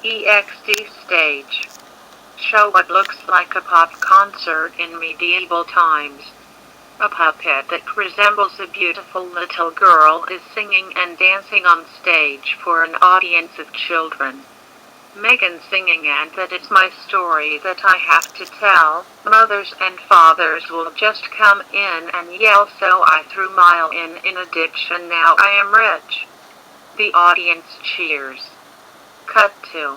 EXD stage. Show what looks like a pop concert in medieval times. A puppet that resembles a beautiful little girl is singing and dancing on stage for an audience of children. Megan singing, and that is my story that I have to tell. Mothers and fathers will just come in and yell, so I threw Mile in a ditch and now I am rich. The audience cheers. Cut to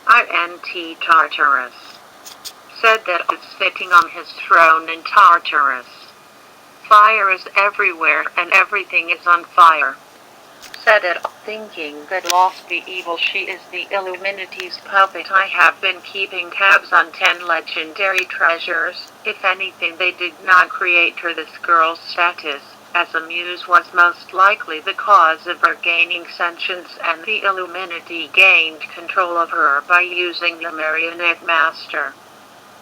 INT Tartarus. Said that is sitting on his throne in Tartarus. Fire is everywhere and everything is on fire. Said it, thinking that lost the evil she is the Illuminati's puppet. I have been keeping tabs on 10 legendary treasures. If anything, they did not create her this girl's status, as a muse was most likely the cause of her gaining sentience, and the Illuminati gained control of her by using the marionette master.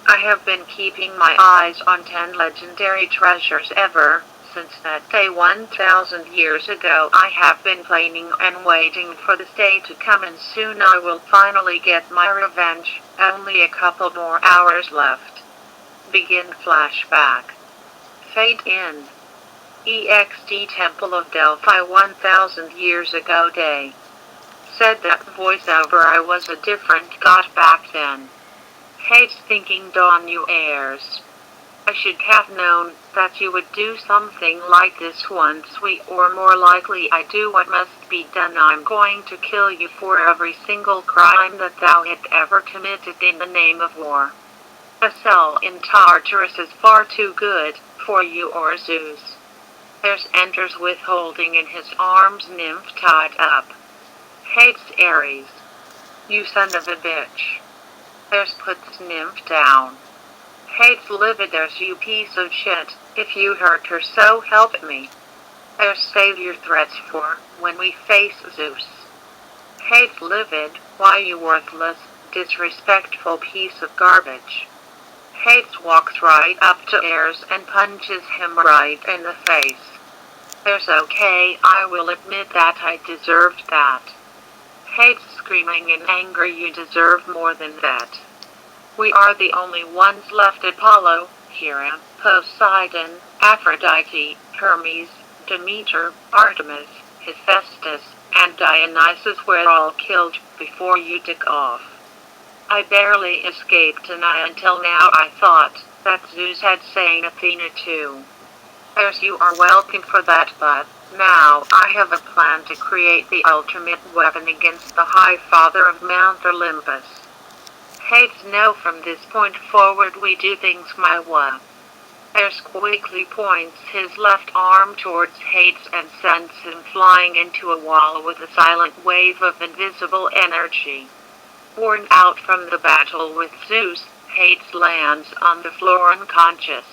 I have been keeping my eyes on 10 legendary treasures ever since that day 1,000 years ago. I have been planning and waiting for this day to come, and soon I will finally get my revenge. Only a couple more hours left. Begin flashback. Fade in. EXD Temple of Delphi 1,000 years ago day. Said that voiceover, I was a different god back then. Hates thinking Dawn you heirs. I should have known that you would do something like this once or more likely I do what must be done. I'm going to kill you for every single crime that thou hast ever committed in the name of war. A cell in Tartarus is far too good for you or Zeus. There's enters with holding in his arms nymph tied up. Hates Ares. You son of a bitch. There's puts nymph down. Hates livid. There's you piece of shit. If you hurt her, so help me. There's save your threats for when we face Zeus. Hates livid. Why you worthless, disrespectful piece of garbage. Hates walks right up to Ares and punches him right in the face. There's okay, I will admit that I deserved that. Hates screaming in anger. You deserve more than that. We are the only ones left. Apollo, Hera, Poseidon, Aphrodite, Hermes, Demeter, Artemis, Hephaestus, and Dionysus were all killed before you took off. I barely escaped, and until now I thought that Zeus had slain Athena too. There's you are welcome for that, but now I have a plan to create the ultimate weapon against the High Father of Mount Olympus. Hates no, from this point forward we do things my way. There's quickly points his left arm towards Hates and sends him flying into a wall with a silent wave of invisible energy. Worn out from the battle with Zeus, Hates lands on the floor unconscious.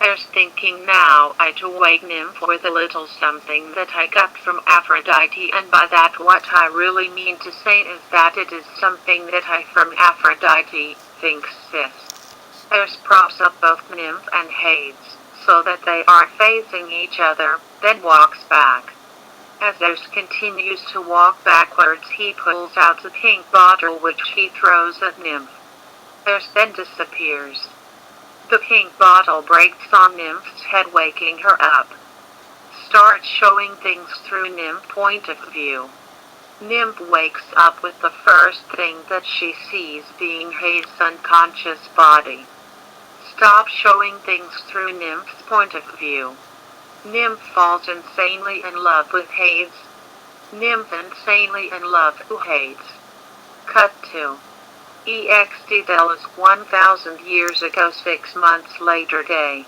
There's thinking now I'd awake nymph with a little something that I got from Aphrodite, and by that what I really mean to say is that it is something that I from Aphrodite, thinks sis. There's props up both nymph and Hades, so that they are facing each other, then walks back. As Zeus continues to walk backwards, he pulls out the pink bottle which he throws at nymph. There's then disappears. The pink bottle breaks on nymph's head, waking her up. Starts showing things through nymph point of view. Nymph wakes up with the first thing that she sees being Hades' unconscious body. Stop showing things through nymph's point of view. Nymph falls insanely in love with Hades. Nymph insanely in love with Hades. Cut to EXD Dallas 1,000 years ago, 6 months later day.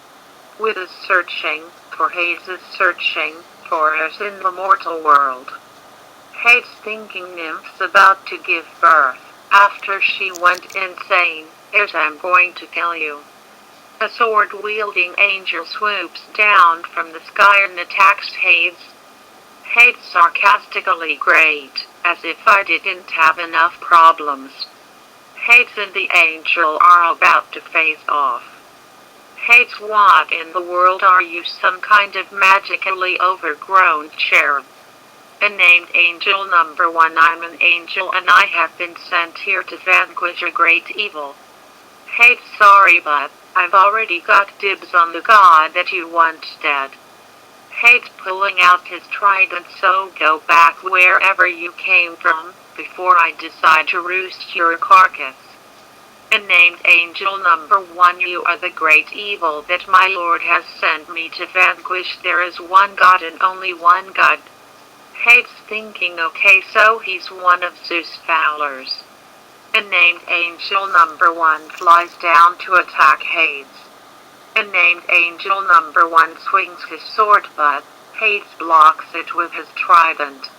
With us searching for Hades is searching for us in the mortal world. Hades thinking nymph's about to give birth. After she went insane, there's I'm going to kill you. A sword-wielding angel swoops down from the sky and attacks Hades. Hades sarcastically, great, as if I didn't have enough problems. Hades and the angel are about to face off. Hades, what in the world are you, some kind of magically overgrown cherub? and named Angel number 1. I'm an angel and I have been sent here to vanquish a great evil. Hey, sorry, but I've already got dibs on the god that you want dead. Hate's pulling out his trident, so go back wherever you came from, before I decide to roost your carcass. And named Angel number 1, you are the great evil that my lord has sent me to vanquish. There is one god and only one god. Hate's thinking, okay, so he's one of Zeus' fowlers. And named Angel number 1 flies down to attack Hades. And named Angel number 1 swings his sword, but Hades blocks it with his trident.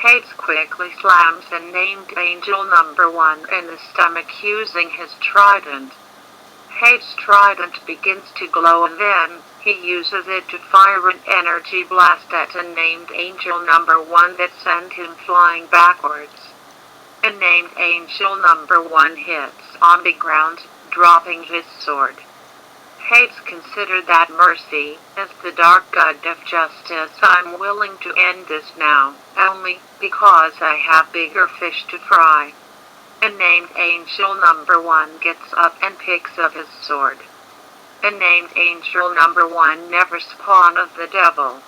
Hades quickly slams and named Angel number 1 in the stomach using his trident. Hades' trident begins to glow and then he uses it to fire an energy blast at a named Angel number 1 that sent him flying backwards. And named Angel number 1 hits on the ground, dropping his sword. Hades considered that mercy. As the dark god of justice, I'm willing to end this now, only because I have bigger fish to fry. And named Angel number 1 gets up and picks up his sword. And named Angel number 1 never spawn of the devil.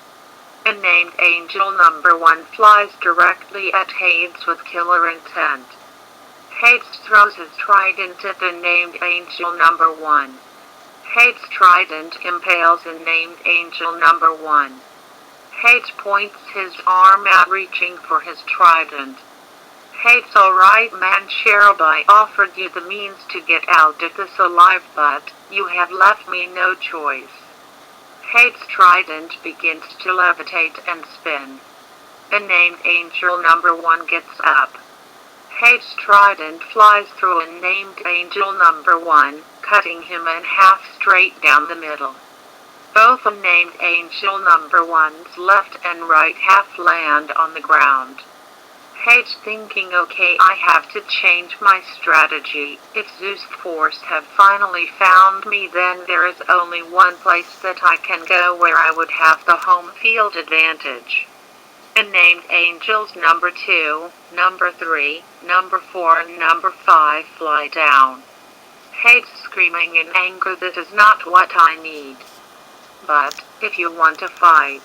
And named Angel number 1 flies directly at Hades with killer intent. Hades throws his trident at the named Angel number 1. Hades' trident impales and named Angel number 1. Hades points his arm out reaching for his trident. Hades, alright man, Cheryl, I offered you the means to get out of this alive, but you have left me no choice. Hades' trident begins to levitate and spin. And named Angel number 1 gets up. Hades' trident flies through and named Angel number 1, cutting him in half straight down the middle. Both unnamed Angel number 1's left and right half land on the ground. Hades thinking, okay, I have to change my strategy. If Zeus' force have finally found me, then there is only one place that I can go where I would have the home field advantage. And named Angels number 2, number 3, number 4 and number 5 fly down. Hades screaming in anger, this is not what I need. But if you want to fight.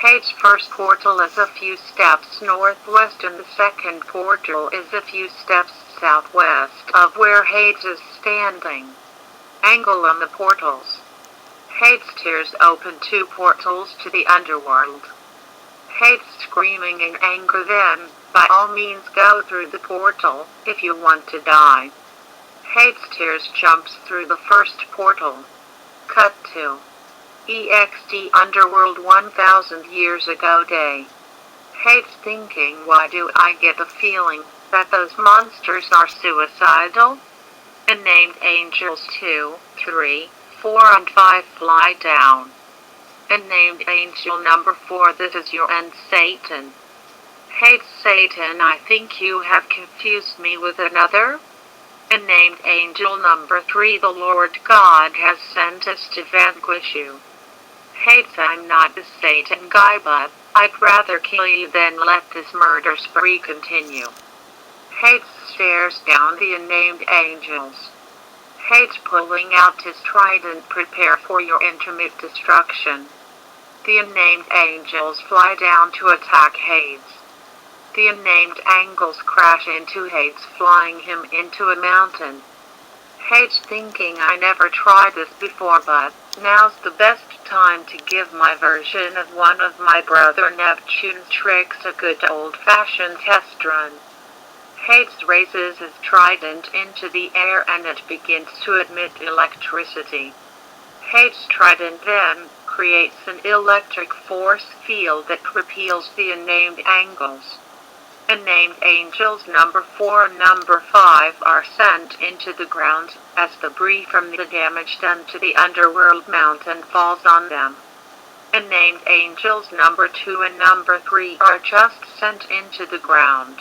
Hades' first portal is a few steps northwest and the second portal is a few steps southwest of where Hades is standing. Angle on the portals. Hades tears open 2 portals to the underworld. Hades screaming in anger, then, by all means go through the portal, if you want to die. Hades tears jumps through the first portal. Cut to EXT Underworld 1000 years ago day. Hades thinking, why do I get the feeling that those monsters are suicidal? And named Angels 2, 3, 4 and 5 fly down. And named Angel number 4, this is your end, Satan. Hades, Satan, I think you have confused me with another. And named Angel number 3, the Lord God has sent us to vanquish you. Hades, I'm not the Satan guy, but I'd rather kill you than let this murder spree continue. Hades stares down the unnamed angels. Hades pulling out his trident, prepare for your intimate destruction. The unnamed angels fly down to attack Hades. The unnamed angels crash into Hades, flying him into a mountain. Hades thinking, I never tried this before, but now's the best time to give my version of one of my brother Neptune's tricks a good old-fashioned test run. Hades raises his trident into the air and it begins to emit electricity. Hades' trident then creates an electric force field that repels the unnamed angels. Unnamed angels number 4 and number 5 are sent into the ground as debris from the damage done to the underworld mountain falls on them. Unnamed angels number 2 and number 3 are just sent into the ground.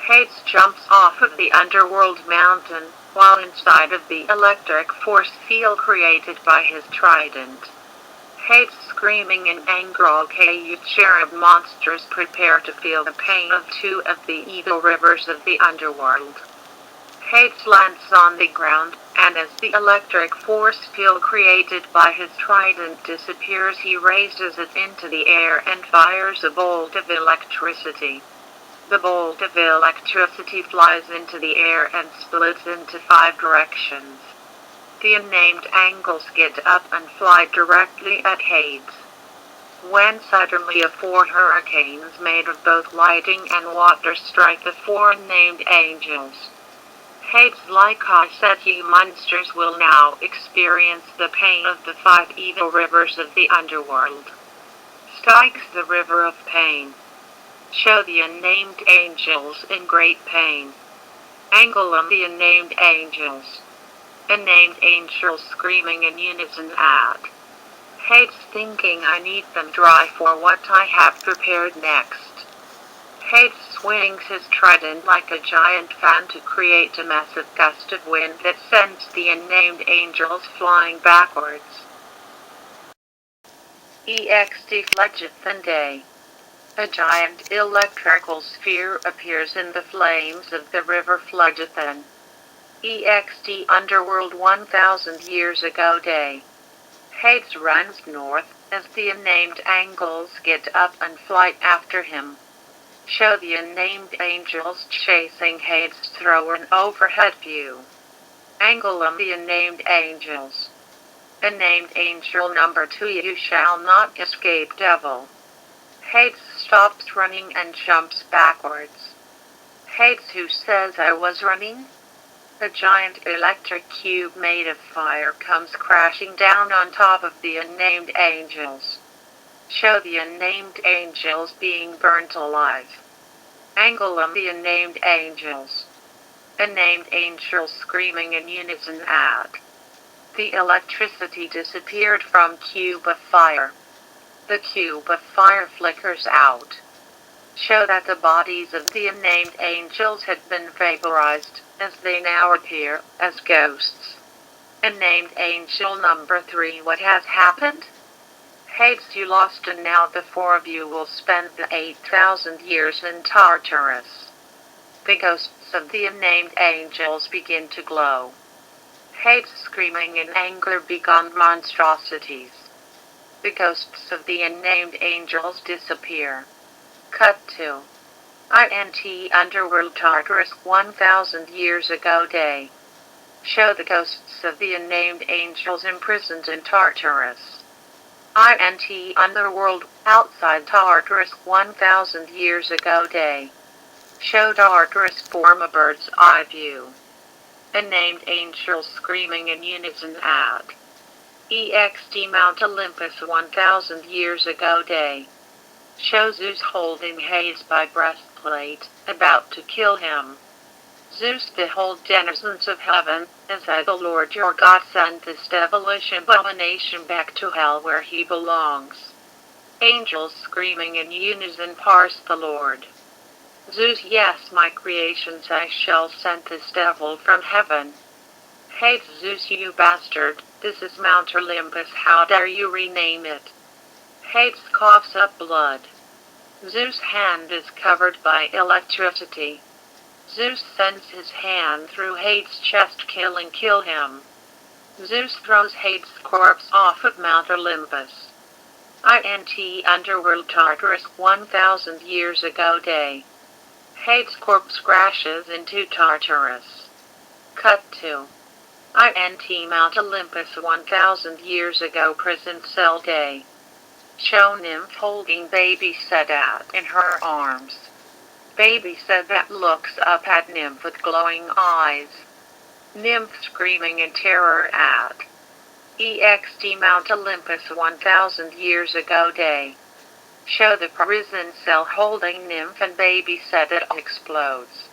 Hades jumps off of the underworld mountain while inside of the electric force field created by his trident. Hades screaming in anger. Okay, you cherub monsters, prepare to feel the pain of two of the evil rivers of the underworld. Hades lands on the ground, and as the electric force field created by his trident disappears, he raises it into the air and fires a bolt of electricity. The bolt of electricity flies into the air and splits into 5 directions. The unnamed angels get up and fly directly at Hades. When suddenly 4 hurricanes made of both lightning and water strike the 4 unnamed angels. Hades, like I said, you monsters will now experience the pain of the 5 evil rivers of the underworld. Strikes the river of pain. Show the unnamed angels in great pain. Angle on the unnamed angels. Unnamed angels screaming in unison at Hades, thinking I need them dry for what I have prepared next. Hades swings his trident like a giant fan to create a massive gust of wind that sends the unnamed angels flying backwards. EXT Fledgethan Day. A giant electrical sphere appears in the flames of the river Fledgethan. EXT Underworld 1000 years ago day. Hades runs north as the unnamed angels get up and fly after him. Show the unnamed angels chasing Hades through an overhead view. Angle on the unnamed angels. Unnamed angel number 2, you shall not escape, devil. Hades stops running and jumps backwards. Hades, who says I was running? A giant electric cube made of fire comes crashing down on top of the unnamed angels. Show the unnamed angels being burnt alive. Angle on the unnamed angels. Unnamed angels screaming in unison at the electricity disappeared from cube of fire. The cube of fire flickers out. Show that the bodies of the unnamed angels had been vaporized, as they now appear as ghosts. Unnamed angel number 3, what has happened? Hades, you lost, and now the 4 of you will spend the 8,000 years in Tartarus. The ghosts of the unnamed angels begin to glow. Hades screaming in anger, begone monstrosities. The ghosts of the unnamed angels disappear. Cut to INT Underworld Tartarus 1000 years ago day. Show the ghosts of the unnamed angels imprisoned in Tartarus. INT Underworld outside Tartarus 1000 years ago day. Show Tartarus form a bird's eye view. Unnamed angels screaming in unison at EXT Mount Olympus 1000 years ago day. Show Zeus holding Hades by breastplate, about to kill him. Zeus, behold, denizens of heaven, as I, the Lord your God, send this devilish abomination back to hell where he belongs. Angels screaming in unison parse the Lord. Zeus, yes, my creations, I shall send this devil from heaven. Hades, Zeus, you bastard, this is Mount Olympus, how dare you rename it? Hades coughs up blood. Zeus' hand is covered by electricity. Zeus sends his hand through Hades' chest, kill him. Zeus throws Hades' corpse off of Mount Olympus. INT Underworld Tartarus 1000 years ago day. Hades' corpse crashes into Tartarus. Cut to INT Mount Olympus 1000 years ago prison cell day. Show nymph holding baby Sedat in her arms. Baby Sedat looks up at nymph with glowing eyes. Nymph screaming in terror at EXT Mount Olympus 1000 years ago day. Show the prison cell holding nymph and baby Sedat explodes.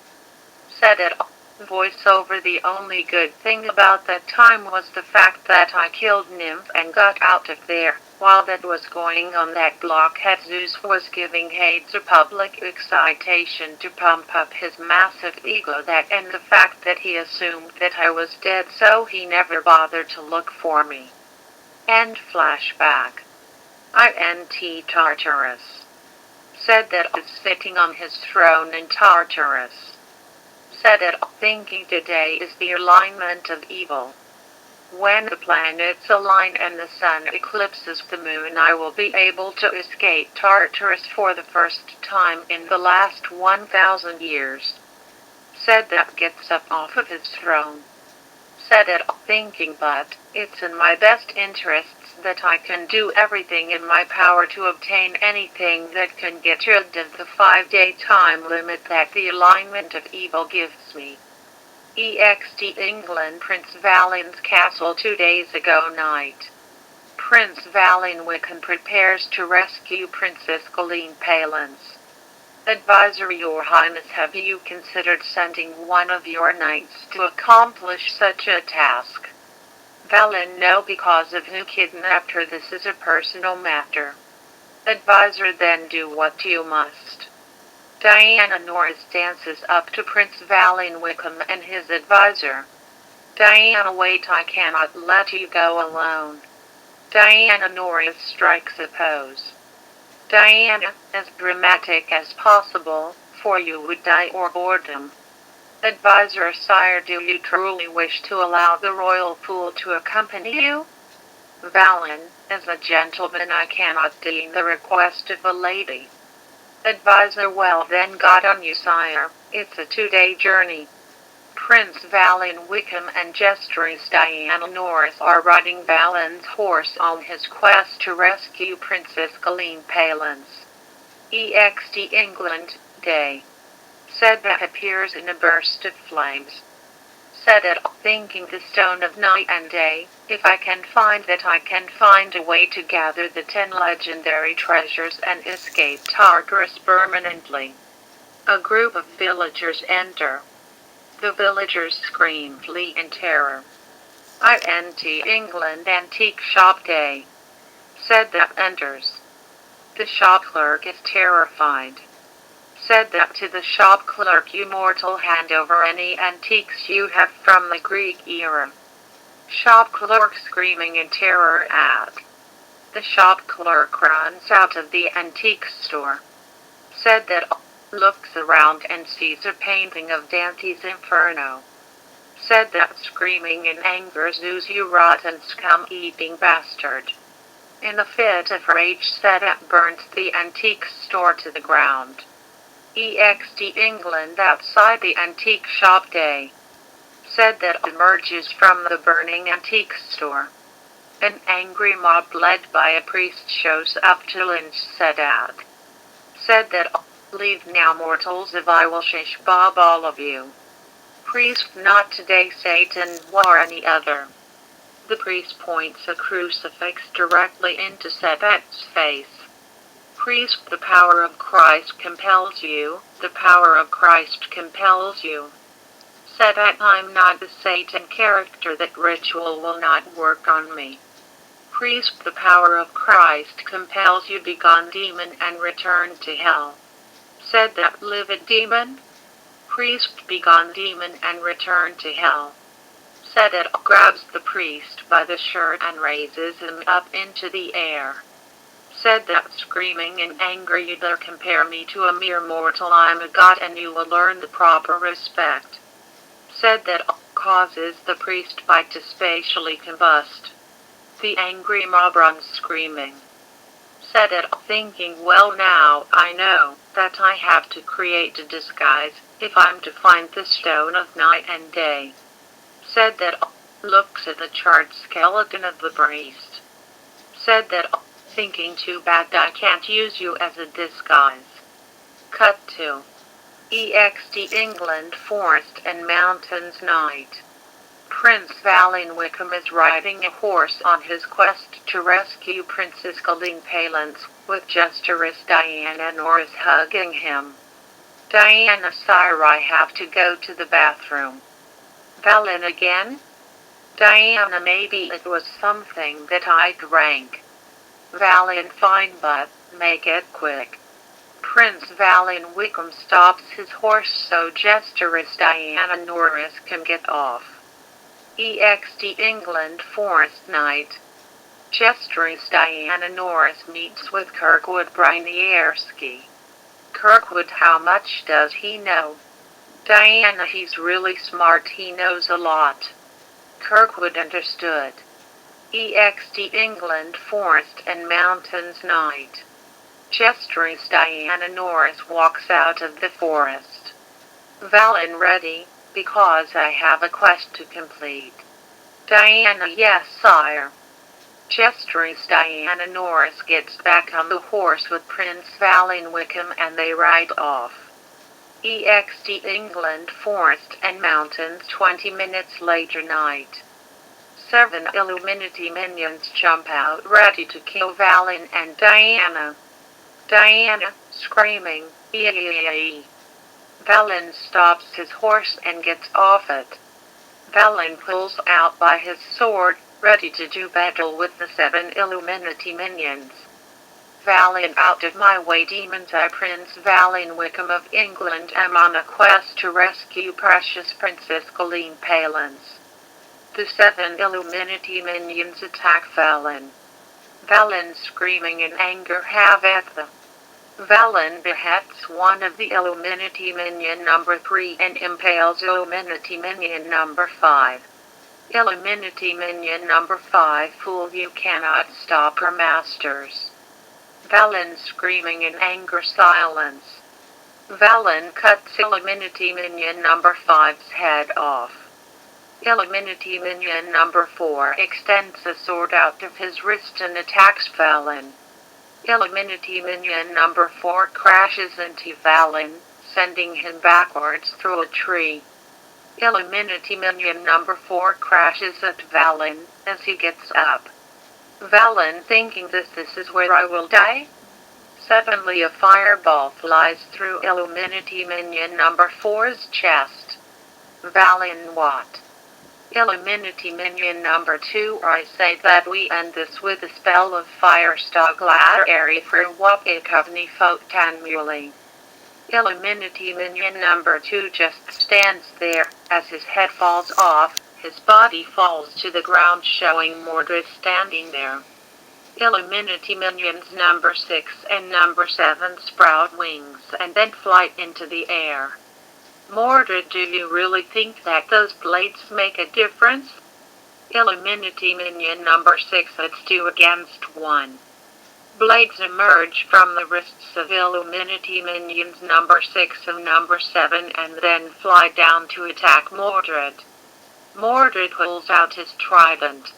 Sedat voiceover, the only good thing about that time was the fact that I killed nymph and got out of there. While that was going on, that blockhead Zeus was giving Hades a public excitation to pump up his massive ego, that and the fact that he assumed that I was dead, so he never bothered to look for me. End flashback. int Tartarus. Said that is sitting on his throne in Tartarus. Said that thinking today is the alignment of evil. When the planets align and the sun eclipses the moon, I will be able to escape Tartarus for the first time in the last 1,000 years. Said that gets up off of his throne. Said it thinking, but it's in my best interests that I can do everything in my power to obtain anything that can get rid of the 5-day time limit that the alignment of evil gives me. EXT England Prince Valin's castle 2 days ago night. Prince Valin Wickham prepares to rescue Princess Galeen Palance. Advisory, Your Highness, have you considered sending one of your knights to accomplish such a task? Valin, no, because of who kidnapped her. This is a personal matter. Advisor, then do what you must. Diana Norris dances up to Prince Valin Wickham and his advisor. Diana, wait, I cannot let you go alone. Diana Norris strikes a pose. Diana, as dramatic as possible, for you would die or boredom. Advisor, sire, do you truly wish to allow the royal fool to accompany you? Valin, as a gentleman, I cannot deign the request of a lady. Advisor, well then, God on you, sire, it's a 2-day journey. Prince Valin Wickham and Jesteress Diana Norris are riding Valin's horse on his quest to rescue Princess Galeen Palance. EXT England, day. Said that appears in a burst of flames. Said it thinking the stone of night and day, if I can find that, I can find a way to gather the 10 legendary treasures and escape Tartarus permanently. A group of villagers enter. The villagers scream, flee in terror. INT England Antique Shop Day. Said that enters. The shop clerk is terrified. Said that to the shop clerk, you mortal, hand over any antiques you have from the Greek era. Shop clerk screaming in terror at. The shop clerk runs out of the antique store. Said that looks around and sees a painting of Dante's Inferno. Said that screaming in anger, Zeus, you rotten scum-eating bastard. In a fit of rage, said that burns the antique store to the ground. EXT England outside the antique shop day. Said that emerges from the burning antique store. An angry mob led by a priest shows up to lynch Sadat. Said that leave now, mortals, if I will shish bob all of you. Priest, not today, Satan, or any other. The priest points a crucifix directly into Sadat's face. Priest, the power of Christ compels you, the power of Christ compels you. Sadat, I'm not the Satan character, that ritual will not work on me. Priest, the power of Christ compels you, begone demon and return to hell. Said that livid demon. Priest, begone demon and return to hell. Sadat grabs the priest by the shirt and raises him up into the air. Said that screaming in anger, you dare compare me to a mere mortal, I'm a god and you will learn the proper respect. Said that causes the priest bite to spatially combust. The angry mob runs screaming. Said it thinking, well now, I know that I have to create a disguise if I'm to find the stone of night and day. Said that looks at the charred skeleton of the priest. Said that thinking, too bad I can't use you as a disguise. Cut to EXT England Forest and Mountains Night. Prince Valin Wickham is riding a horse on his quest to rescue Princess Galeen Palance, with Jesteress Diana Norris hugging him. Diana, sire, I have to go to the bathroom. Valin again? Diana, maybe it was something that I drank. Valin, fine, but make it quick. Prince Valin Wickham stops his horse so Jesteress Diana Norris can get off. EXT England Forest Night. Jester's Diana Norris meets with Kirkwood Brainwash. Kirkwood, how much does he know? Diana, he's really smart, he knows a lot. Kirkwood understood. EXT England Forest and Mountains Night. Jester's Diana Norris walks out of the forest. Valen, ready, because I have a quest to complete. Diana, yes, sire. Jester's Diana Norris gets back on the horse with Prince Valen Wickham and they ride off. EXT England Forest and Mountains. 20 minutes later. Night. 7 Illuminati minions jump out ready to kill Valen and Diana. Diana, screaming, "Eee!" Valen stops his horse and gets off it. Valen pulls out by his sword, ready to do battle with the 7 Illuminati minions. Valen, out of my way, demons! I, Prince Valen Wickham of England, am on a quest to rescue precious Princess Colleen Palins. The 7 Illuminati minions attack Valen. Valen, screaming in anger, have at them. Valen beheads one of the Illuminati minion number 3 and impales Illuminati minion number 5. Illuminati minion number 5, fool, you cannot stop her masters. Valen, screaming in anger, silence. Valen cuts Illuminati minion number 5's head off. Illuminati minion number 4 extends a sword out of his wrist and attacks Valen. Illuminati minion number 4 crashes into Valen, sending him backwards through a tree. Illuminati minion number 4 crashes at Valen as he gets up. Valen, thinking this is where I will die? Suddenly a fireball flies through Illuminati minion number 4's chest. Valen, what? Illuminati minion number 2, I say that we end this with a spell of fire staglar area for Wapikavni Fotanmuli. Illuminati minion number 2 just stands there. As his head falls off, his body falls to the ground, showing Mordred standing there. Illuminati minions number 6 and number 7 sprout wings and then fly into the air. Mordred, do you really think that those blades make a difference? Illuminati minion number 6, it's 2 against 1. Blades emerge from the wrists of Illuminati minions number 6 and number 7 and then fly down to attack Mordred. Mordred pulls out his trident.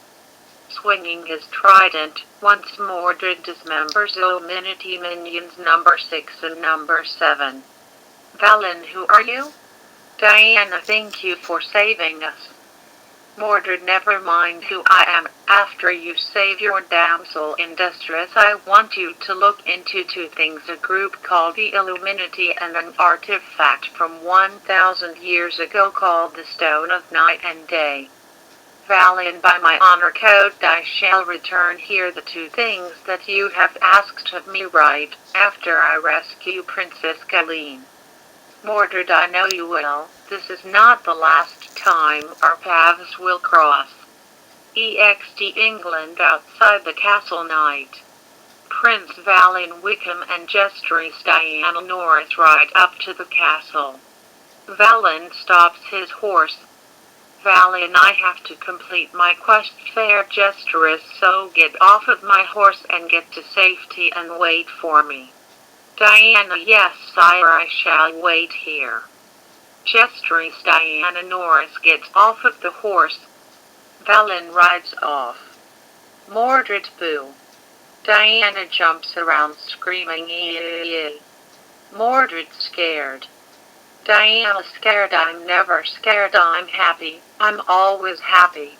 Swinging his trident, once Mordred dismembers Illuminati minions number 6 and number 7. Valen, who are you? Diana, thank you for saving us. Mordred, never mind who I am. After you save your damsel in distress, I want you to look into 2 things: a group called the Illuminati and an artifact from 1,000 years ago called the Stone of Night and Day. Valen, by my honor code, I shall return here the 2 things that you have asked of me right after I rescue Princess Colleen. Mordred, I know you will. This is not the last time our paths will cross. EXT England outside the castle. Night. Prince Valen Wickham and Jester's Diana Norris ride up to the castle. Valen stops his horse. Valen, I have to complete my quest there, Jester's, so get off of my horse and get to safety and wait for me. Diana, yes, sire, I shall wait here. Jester's Diana Norris gets off of the horse. Valen rides off. Mordred, boo. Diana jumps around screaming, "Eee!" Mordred, scared. Diana, scared? I'm never scared, I'm happy. I'm always happy.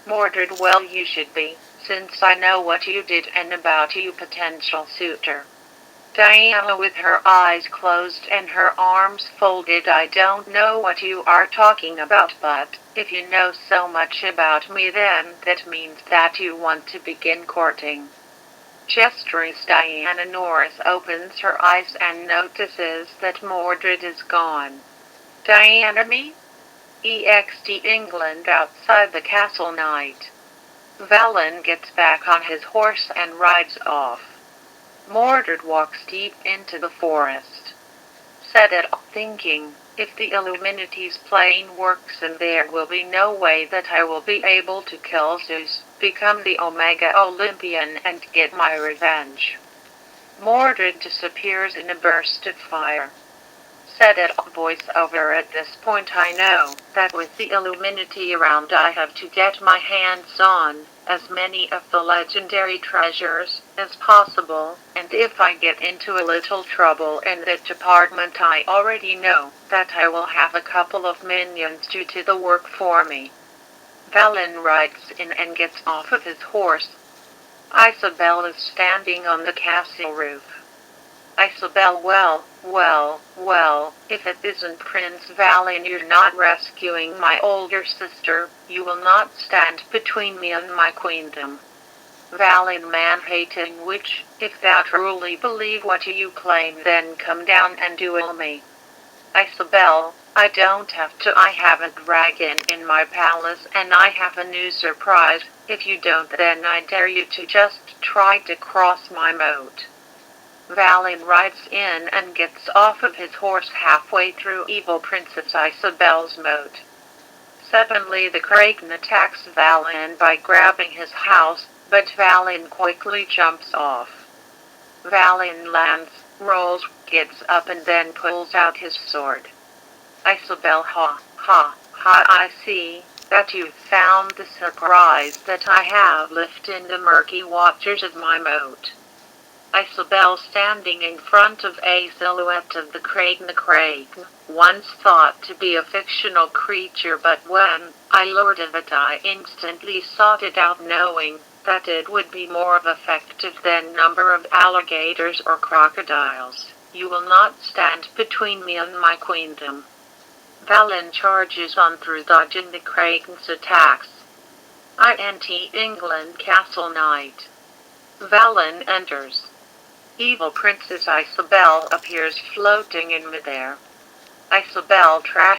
Mordred, well, you should be, since I know what you did and about you, potential suitor. Diana, with her eyes closed and her arms folded, I don't know what you are talking about, but if you know so much about me, then that means that you want to begin courting. Jester's Diana Norris opens her eyes and notices that Mordred is gone. Diana, me? EXT England outside the castle. Night. Valen gets back on his horse and rides off. Mordred walks deep into the forest. Said it, thinking, if the Illuminati's plan works, and there will be no way that I will be able to kill Zeus, become the Omega Olympian, and get my revenge. Mordred disappears in a burst of fire. Said it, voiceover. At this point I know that with the Illuminati around I have to get my hands on as many of the legendary treasures as possible, and if I get into a little trouble in that department I already know that I will have a couple of minions do the work for me. Valen rides in and gets off of his horse. Isabel is standing on the castle roof. Isabel, well, if it isn't Prince Valen, you're not rescuing my older sister. You will not stand between me and my queendom. Valen, man-hating witch, if thou truly believe what you claim, then come down and duel me. Isabel, I don't have to. I have a dragon in my palace and I have a new surprise. If you don't, then I dare you to just try to cross my moat. Valen rides in and gets off of his horse halfway through evil Princess Isabel's moat. Suddenly the Kraken attacks Valen by grabbing his house, but Valen quickly jumps off. Valen lands, rolls, gets up, and then pulls out his sword. Isabel, ha, I see that you've found the surprise that I have left in the murky waters of my moat. Isabel, standing in front of a silhouette of the Kraken. The Kraken, once thought to be a fictional creature, but when I learned of it I instantly sought it out, knowing that it would be more effective than number of alligators or crocodiles. You will not stand between me and my queendom. Valen charges on through, dodging the Kraken's attacks. England Castle Night. Valen enters. Evil Princess Isabel appears floating in midair. Isabel trashes